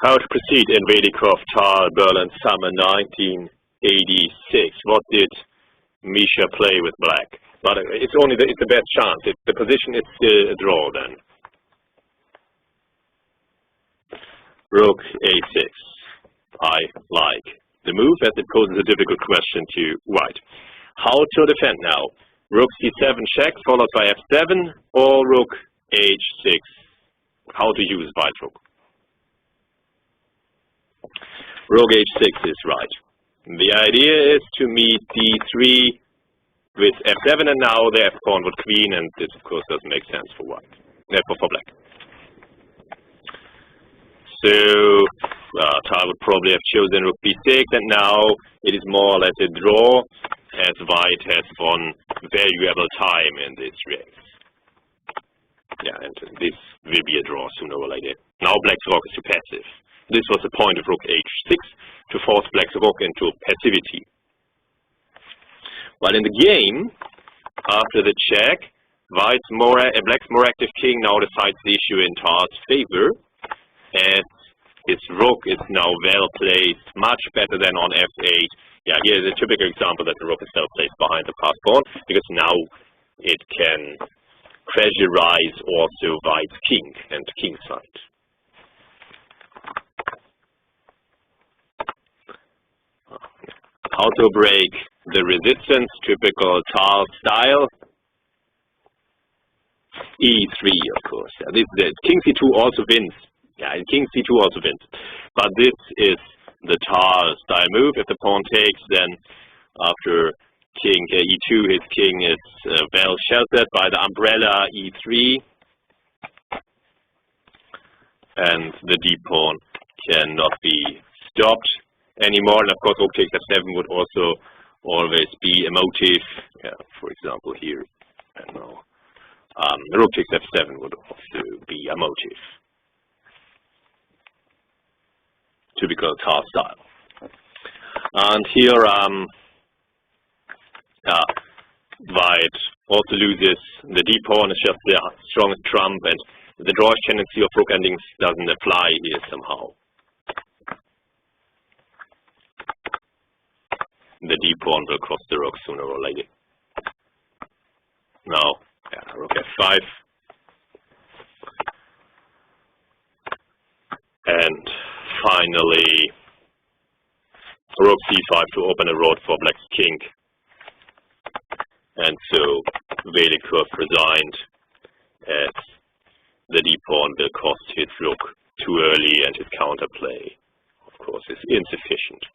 How to proceed in Velikov, Tal, Berlin, summer 1986. What did Misha play with black? But it's only it's the best chance. The position is still a draw then. Rook A6. I like the move as it poses a difficult question to white. How to defend now? Rook C7 check followed by F7 or Rook H6. How to use white rook? Rook H6 is right. The idea is to meet D3 with F7 and now the F pawn with queen, and this of course doesn't make sense for white. Therefore for black. So Tal would probably have chosen Rook B6, and now it is more or less a draw as white has won valuable time in this race. Yeah, and this will be a draw sooner or later. Now black's rook is too passive. This was the point of Rook H6 to force black's rook into passivity. While in the game, after the check, black's more active king now decides the issue in Tal's favor, as his rook is now well placed, much better than on F8. Yeah, here is a typical example that the rook is well placed behind the passed pawn, because now it can pressurize also white's king and king side. How to break the resistance, typical Tal style. E3, of course. Yeah, this is it. King C2 also wins. Yeah, and King C2 also wins. But this is the Tal style move. If the pawn takes, then after King E2, his king is well sheltered by the umbrella E3, and the D pawn cannot be stopped anymore. And of course, rook takes F7 would also always be a motive. Yeah, for example, here and now, rook takes F7 would also be a motive. Typical Tal style. And here, white also loses. The D pawn is just the strongest trump, and the drawish tendency of rook endings doesn't apply here somehow. The D pawn will cross the rook sooner or later. Now, yeah, rook F5. And finally, rook C5 to open a road for black's king. And so Velikov resigned, as the D pawn will cost his rook too early, and his counterplay, of course, is insufficient.